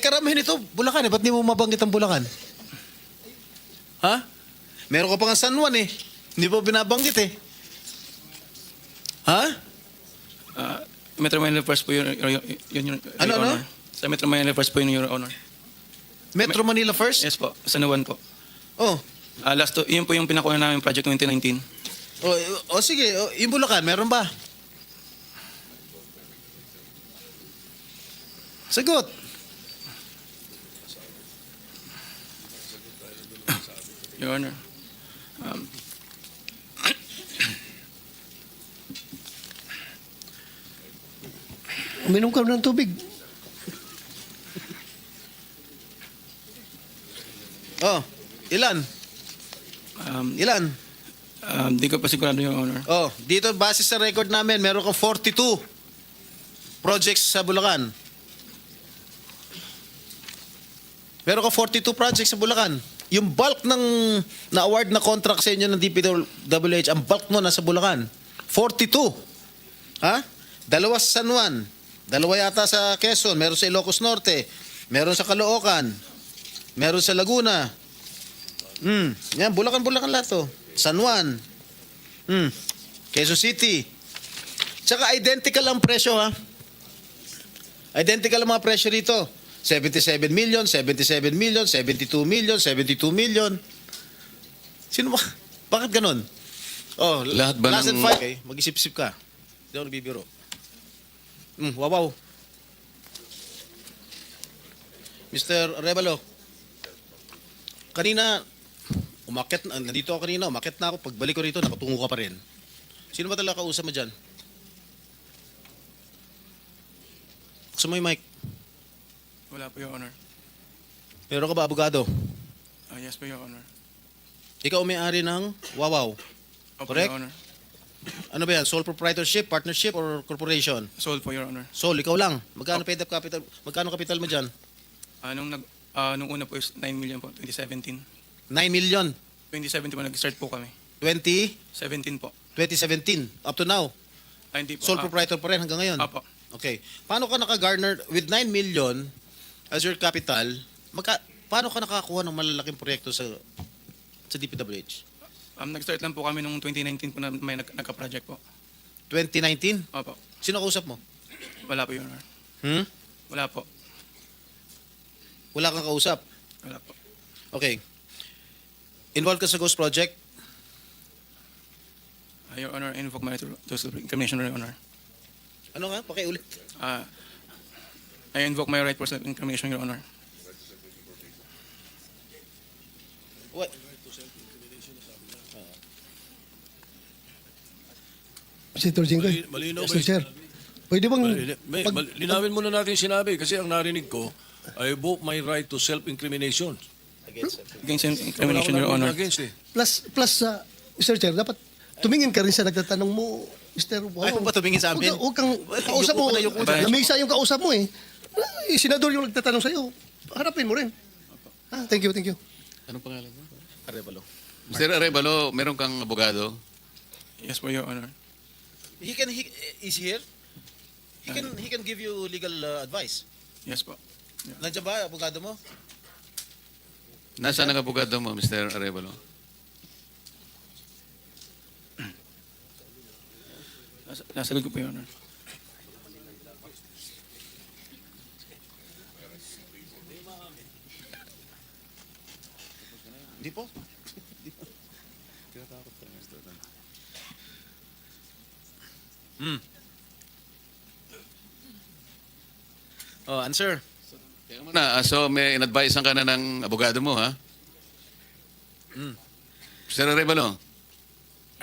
karamihan ito, Bulacan eh. Ba't di mo mabanggit ang Bulacan? Ha? Meron ka pa nga San Juan eh. Hindi po binabanggit eh. Ha? Metro Manila First po yun, Your Ano? Honor. Sa Metro Manila First po yun, Your Honor. Metro Manila first? Yes po, San Juan po. Oh. Yun po yung pinakuha namin project 2019. Sige. Yung Bulacan, meron ba? Sagot. Your Honor. Uminom ka ng tubig. Oh. Ilan? Ilan? Di ko pa sigurado, Your Honor. Oh, dito base sa record namin, meron ka 42 projects sa Bulacan. Meron ka 42 projects sa Bulacan. Yung bulk ng na-award na contract sa inyo ng DPWH, ang bulk mo nasa Bulacan. 42. Ha? Dalawa sa San Juan. Dalawa yata sa Quezon. Meron sa Ilocos Norte. Meron sa Caloocan. Meron sa Laguna. Yan, Bulacan lahat to. San Juan. Quezon City. Tsaka identical ang presyo ha. Identical ang mga presyo rito. 77 million, 77 million, 72 million, 72 million. Sino ba? Bakit ganon? Oh, Lahat ba last ng- and five. Okay, mag-isip-isip ka. Hindi ako nagbibiro. Wawaw. Mr. Arevalo, kanina, nandito ako kanina, umakyat na ako. Pagbalik ko rito, nakatungo ka pa rin. Sino ba talaga kausap mo dyan? Gusto mo yung mic? Wala po, Your Honor. Meron ka ba abogado? Yes po, Your Honor. Ikaw ang may-ari ng Wawaw. Opo, Correct? Your Honor. Ano ba yan? Sole proprietorship, partnership, or corporation? Sold po, Your Honor. Sole, ikaw lang. Magkano paid up capital? Magkano capital mo dyan? Nung una po is 9 million po, 2017. 9 million. 2017 po, nag-start po kami. 2017. 17 po. Up to now. Hindi po. Sole proprietor pa rin hanggang ngayon. Apo. Okay. Paano ka naka-garner with 9 million as your capital? Paano ka nakakuha ng malalaking proyekto sa DPWH? Nag-start lang po kami nung 2019 po na may nagka-project po. 2019? Opo. Sino kausap mo? Wala po, Your Honor. Wala po. Wala kang kausap? Wala po. Okay. Involved ka sa Ghost Project? Your Honor, I invoke my right to self-incrimination, Your Honor. Ano nga? Pakiulit. I invoke my right for self-incrimination, Your Honor. What? Senator Jinggoy. Malinaw ba Mr. Chair. Pwede bang... Linawin muna natin yung sinabi kasi ang narinig ko, I invoke my right to self-incrimination. Against self-incrimination, Your Honor. Against eh. Plus, Mr. Chair, dapat tumingin ka rin sa nagtatanong mo, Mr. Wow. Ayaw ba tumingin sa amin? Huwag kang kausap mo. Yuko na, yuko na. Lamisa yung kausap mo eh. Senador yung nagtatanong sa'yo. Harapin mo rin. Thank you. Anong pangalan mo? Arevalo. Mr. Arevalo, meron kang abogado? Yes po, Your Honor. Is he here? He can give you legal advice. Yes po. Nandiyan ba abogado mo? Nasaan ang abogado mo, Mr. Arevalo? Nasagot ko po, Your Honor. Hindi po. Oh, answer. Kaya mo na, so may in-advisean ka na ng abogado mo, ha? Mr. Arevalo,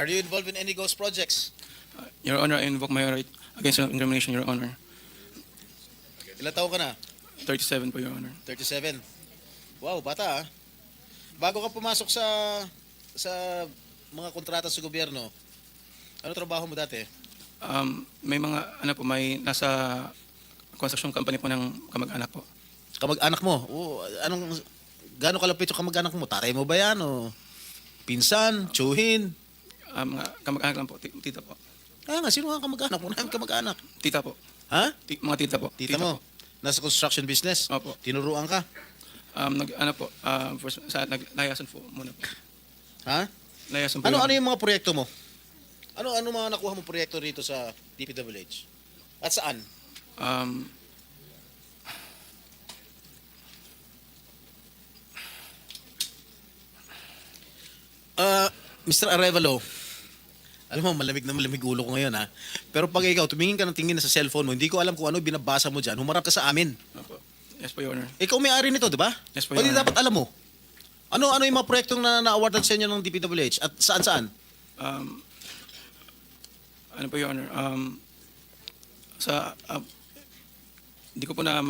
Are you involved in any ghost projects? Your Honor, I invoke my right against self-incrimination, Your Honor. Ilan taon ka na? 37 po, Your Honor. 37. Wow, bata ah. Bago ka pumasok sa mga kontrata sa gobyerno, ano trabaho mo dati? May mga, may nasa construction company po ng kamag-anak po. Kamag-anak mo? Gano'ng kalapit yung kamag-anak mo? Tatay mo ba yan? O pinsan? Tsuhin? Mga kamag-anak lang po, tita po. Sino nga kamag-anak mo? Namin kamag-anak. Tita po. Ha? Mga tita po. Tita mo? Po. Nasa construction business? Opo. Tinuruan ka? First, naglayasan po muna po. Ha? Layasan po Ano yun. yung mga proyekto mo? Ano mga nakuha mo proyekto rito sa DPWH? At saan? Um, Mr. Arevalo, alam mo, malamig na malamig ulo ko ngayon ha. Pero pag ikaw, tumingin ka ng tingin na sa cellphone mo, hindi ko alam kung ano binabasa mo dyan, humarap ka sa amin. Opo. Yes po, Your Honor. Ikaw may-ari nito, di ba? Yes po, O di Your Honor. dapat alam mo. Ano yung mga proyektong na-awardan sa inyo ng DPWH? At saan-saan? Ano po, Your Honor? Hindi ko po na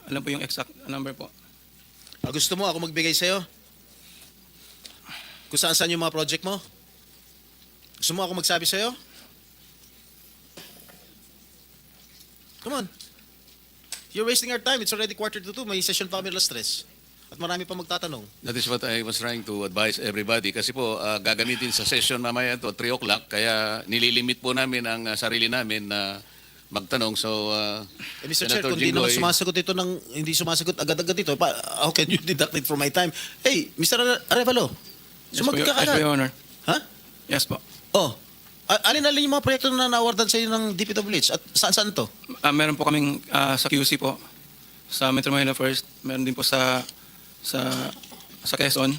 alam po yung exact number po. Gusto mo ako magbigay sa'yo? Kung saan-saan yung mga project mo? Gusto mo ako magsabi sa'yo? Come on. You're wasting our time. It's already 1:45. May session pa kami alas 3. At marami pa magtatanong. That is what I was trying to advise everybody. Kasi po, gagamitin sa session mamaya to 3 o'clock. Kaya nililimit po namin ang sarili namin na magtanong. So, Mr. Chair, Senator kung hindi naman Jinggoy, sumasagot ito hindi sumasagot agad-agad ito, how can you deduct it from my time? Hey, Mr. Arevalo, sumagot ka Yes po, agad. Your Honor. Ha? Yes po. Oh, alin-alin yung mga proyekto na na-awardan sa iyo ng DPWH? At saan-saan to? Meron po kaming sa QC po, sa Metro Manila First. Meron din po sa Quezon.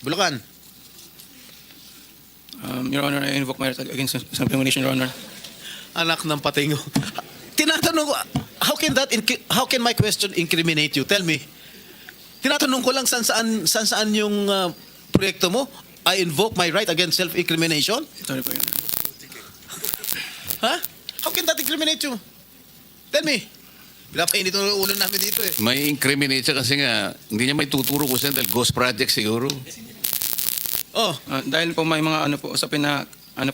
Bulacan. Your Honor, I invoke my right against self-incrimination, Your Honor. Anak ng patingo. Tinatanong ko, how can my question incriminate you? Tell me. Tinatanong ko lang saan yung proyekto mo? I invoke my right against self-incrimination? Sorry po, Your Honor. Ha? How can that incriminate you? Tell me. Pinapainit ang ulo namin dito eh. may incriminate siya kasi nga, hindi niya may tuturo kung saan dahil ghost project siguro. Oh, Dahil po may mga usapin na may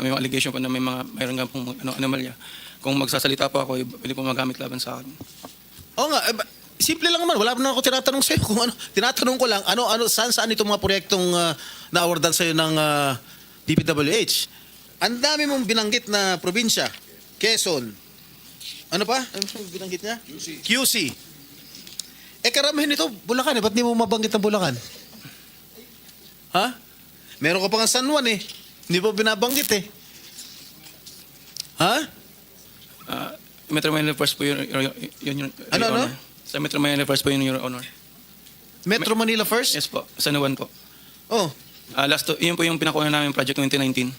mga allegation po na mayroon nga pong anomalya. Kung magsasalita po ako, pwede po magamit laban sa akin. oo nga. Simple lang naman. Wala naman ako tinatanong sa'yo kung ano. Tinatanong ko lang, saan itong mga proyektong na-awardan sa'yo ng DPWH. Ang dami mong binanggit na probinsya. Quezon. Ano pa? Ano yung binanggit niya? QC. Karamihan nito, Bulacan eh. Ba't di mo mabanggit ng Bulacan? Ha? Meron ka pa nga San Juan eh. Hindi mo binabanggit eh. Ha? Metro Manila First po yun, Your Ano? Honor. Sa Metro Manila First po yun, Your Honor. Metro Manila first? Yes po, San Juan po. Oh. Yun po yung pinakuha namin project 2019.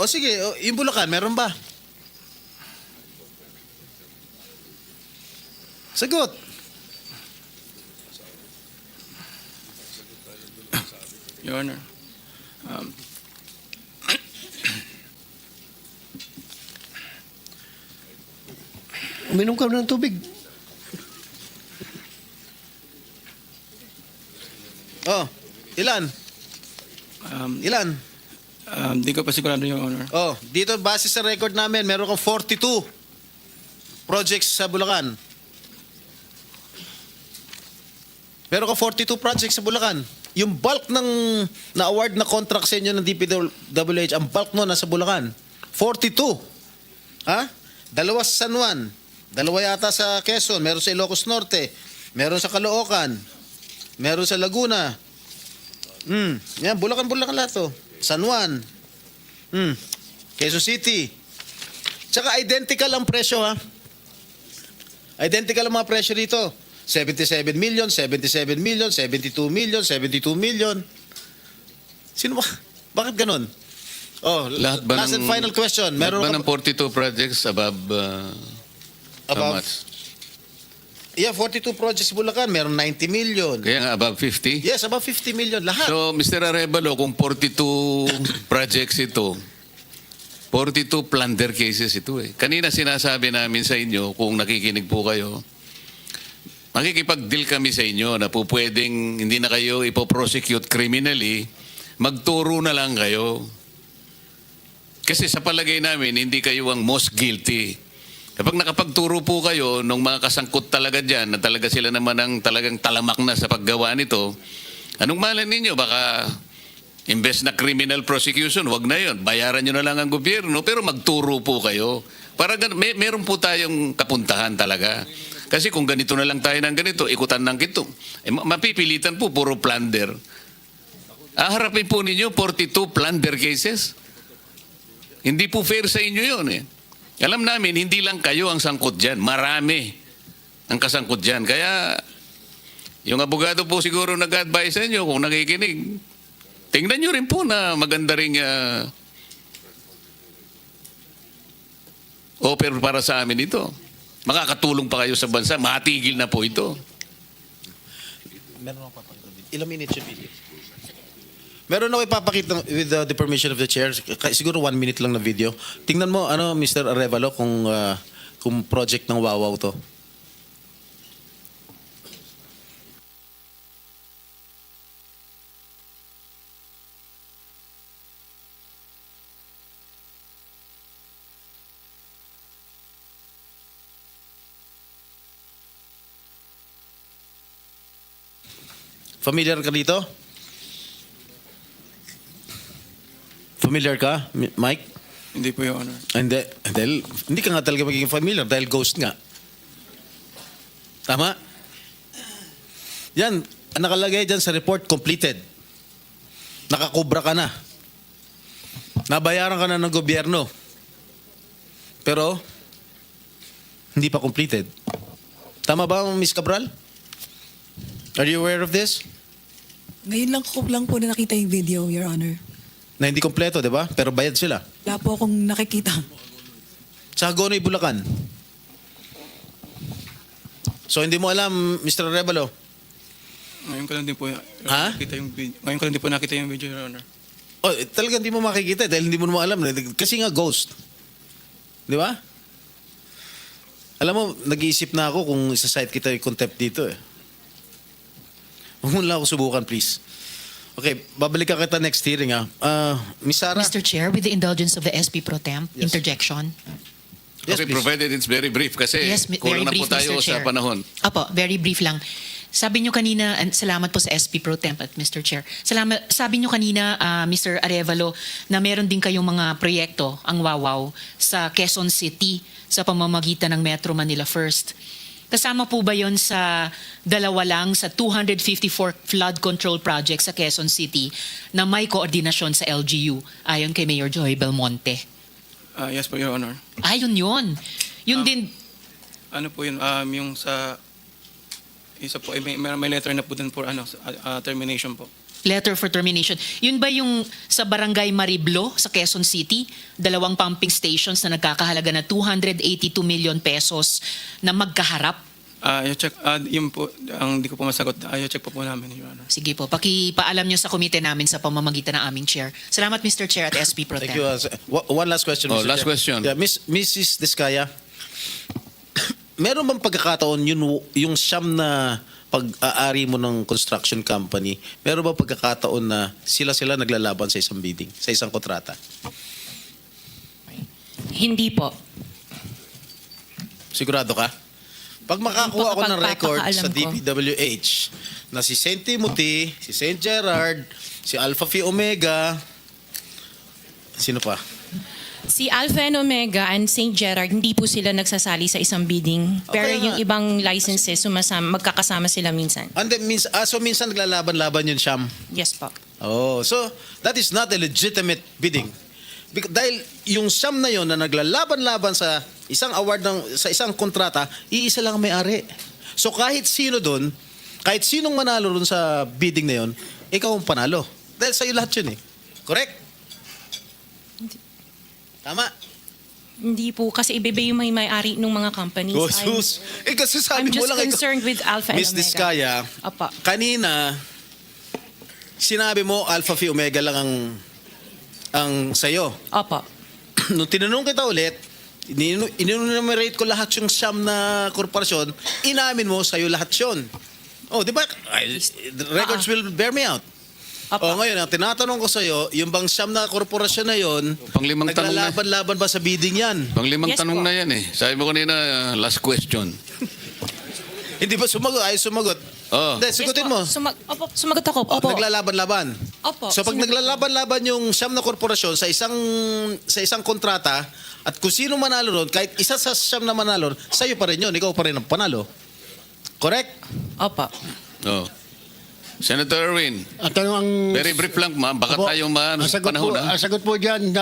Sige. Yung Bulacan, meron ba? Sagot. Your Honor. Uminom ka ng tubig. Oh. Ilan? Ilan? Di ko pa sigurado, Your Honor. Oh, dito base sa record namin, meron kang 42 projects sa Bulacan. Meron kang 42 projects sa Bulacan. Yung bulk ng na-award na contract sa inyo ng DPWH, ang bulk mo nasa Bulacan. 42. Ha? Dalawa sa San Juan. Dalawa yata sa Quezon. Meron sa Ilocos Norte. Meron sa Caloocan. Meron sa Laguna. Yan, Bulacan lahat to. San Juan. Quezon City. Tsaka identical ang presyo ha. Identical ang mga presyo dito. 77 million, 77 million, 72 million, 72 million. Sino ba? Bakit ganun? Oh, Lahat ba last and final question. Lahat Meron ba ka ng 42 projects above, how Above? much? Yeah, 42 projects Bulacan, meron 90 million. Kaya nga above 50? Yes, about 50 million lahat. So, Mr. Arevalo, kung 42 projects ito, 42 plunder cases ito eh. Kanina sinasabi namin sa inyo, kung nakikinig po kayo, makikipag-deal kami sa inyo na po pwedeng hindi na kayo ipoprosecute criminally, magturo na lang kayo. Kasi sa palagay namin, hindi kayo ang most guilty. Kapag nakapagturo po kayo nung mga kasangkot talaga dyan, na talaga sila naman ang talagang talamak na sa paggawa nito, anong malay ninyo? Baka imbes na criminal prosecution, wag na yon. Bayaran nyo na lang ang gobyerno, pero magturo po kayo. Meron po tayong kapuntahan talaga. Kasi kung ganito na lang tayo ng ganito, ikutan ng kito, mapipilitan po, puro plunder. Harapin po ninyo 42 plunder cases. Hindi po fair sa inyo yun eh. Alam namin, hindi lang kayo ang sangkot dyan. Marami ang kasangkot dyan. Kaya, yung abogado po siguro nag-advise sa inyo kung nakikinig. Tingnan nyo rin po na maganda rin offer para sa amin ito. Makakatulong pa kayo sa bansa. Matigil na po ito. Meron ako papakita. Ilang minutes yung video? Meron ako ipapakita with the permission of the chair. Siguro 1 minute lang na video. Tingnan mo, Mr. Arevalo, kung project ng Wawaw to. Familiar ka dito? Familiar ka, Mike? Hindi po, Your Honor. Hindi. Hindi ka nga talaga magiging familiar dahil ghost nga. Tama? Yan, ang nakalagay dyan sa report, completed. Nakakubra ka na. Nabayaran ka na ng gobyerno. Pero, hindi pa completed. Tama ba, Ms. Cabral? Are you aware of this? Ngayon lang po na nakita yung video, Your Honor. Na hindi kompleto, di ba? Pero bayad sila. Wala po akong nakikita. Sa Hagonoy, Bulacan. So, hindi mo alam, Mr. Arevalo? Ngayon ko lang din po Ha? nakita yung video. Ngayon ko lang din po nakita yung video, Your Honor. Oh, talagang hindi mo makikita dahil hindi mo naman alam. Kasi nga ghost. Di ba? Alam mo, nag-iisip na ako kung isa-cite kita yung contempt dito eh. Huwag mo lang ako subukan, please. Okay, babalik ka kita next hearing ha. Miss Sarah? Mr. Chair, with the indulgence of the SP Pro Temp, Yes. interjection. Yes, Okay, please. provided it's very brief kasi Yes, very kulang na brief, po tayo Mr. Chair. sa panahon. Apo, very brief lang. Sabi nyo kanina, salamat po sa SP Pro Temp at Mr. Chair. Sabi nyo kanina, Mr. Arevalo, na meron din kayong mga proyekto, ang Wawaw, sa Quezon City sa pamamagitan ng Metro Manila First. Kasama po ba yon sa dalawa lang sa 254 flood control projects sa Quezon City na may koordinasyon sa LGU ayon kay Mayor Joy Belmonte? Yes po, Your Honor. Ayun yun. Yun din, Ano po yun, yung sa isa po, may letter na po dun for termination po. letter for termination. Yun ba yung sa Barangay Mariblo sa Quezon City? 2 pumping stations na nagkakahalaga na 282 million pesos na magkaharap? I-check, yun po, ang di ko po masagot. I-check po namin, Your Honor. Sige po, pakipaalam nyo sa komite namin sa pamamagitan ng aming chair. Salamat, Mr. Chair at SP Pro Tem. Thank you. One last question, Oh, Mr. last Chair. question. Yeah, Mrs. Diskaya, meron bang pagkakataon yung siyam na pag-aari mo ng construction company, meron bang pagkakataon na sila naglalaban sa isang bidding, sa isang kontrata? Hindi po. Sigurado ka? Pag makakuha ako ng record sa Pagpapakaalam ko. DPWH na si St. Timothy, si St. Gerard, si Alpha Phi Omega, sino pa? Si Alpha and Omega and St. Gerard, hindi po sila nagsasali sa isang bidding. Pero Okay yung nga. ibang licenses, magkakasama sila minsan. And then, so minsan naglalaban-laban yun, Siyam. Yes po. Oh, so that is not a legitimate bidding. Dahil yung siyam na yon na naglalaban-laban sa isang award sa isang kontrata, iisa lang ang may-ari. So kahit sino doon, kahit sinong manalo doon sa bidding na yon, ikaw ang panalo. Dahil sa'yo lahat yun eh. Correct? Tama? Hindi po, kasi iba yung may-ari ng mga companies. Oh, sus. Kasi sabi I'm mo just lang concerned with Alpha and Miss Omega. Diskaya, Apa. kanina, sinabi mo Alpha Phi Omega lang ang sa'yo. Opo. Nung tinanong kita ulit, in-enumerate ko lahat yung siyam na korporasyon, inamin mo sa'yo lahat yun. Oh, di ba? The records will bear me out. Apa. Oh, ngayon, ang tinatanong ko sa'yo, yung bang siyam na korporasyon na yun, Panglimang tanong na. naglalaban-laban ba sa bidding yan? Panglimang Yes tanong po. na yan eh. Sabi mo kanina, last question. Hindi ba sumagot? Ayaw sumagot. Oh. Hindi, sagutin Yes mo. po. Opo, sumagot ako. Opo. Naglalaban-laban. Opo. So pag naglalaban-laban yung siyam na korporasyon sa isang kontrata at kung sino manalo ron, kahit isa sa siyam na manalo, sa'yo pa rin yun, ikaw pa rin ang panalo. Correct? Opo. Oh. Senator Erwin, At ano ang... very brief lang ma'am, baka Opo, tayo ang sagot panahon. po, ang sagot po dyan,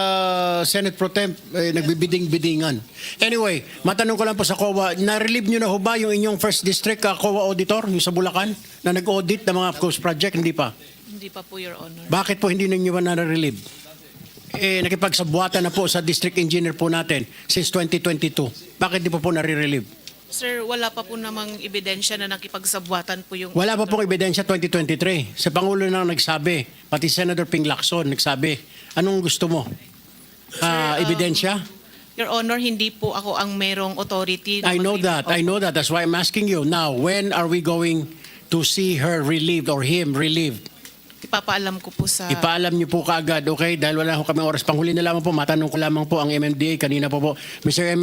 Senate Pro Temp, nagbibiding-bidingan. Anyway, matanong ko lang po sa COA, na-relieve nyo na ho ba yung inyong first district COA auditor, yung sa Bulacan, na nag-audit ng mga coast project? Hindi pa. Hindi pa po, Your Honor. Bakit po hindi ninyo ba na-relieve? Nakipagsabuatan na po sa district engineer po natin since 2022. Bakit di po na-relieve? Sir, wala pa po namang ebidensya na nakipagsabwatan po yung... Wala pa pong ebidensya 2023. Sa Pangulo na nagsabi, pati Senator Ping Lacson nagsabi, anong gusto mo? Ebidensya? Your Honor, hindi po ako ang merong authority. na I know that. mag-relieve. I know that. That's why I'm asking you. Now, when are we going to see her relieved or him relieved? Ipapaalam ko po sa... Ipaalam niyo po kaagad, okay? Dahil wala ho kami oras. Panghuli na lamang po, matanong ko lamang po ang MMDA kanina po. Mr.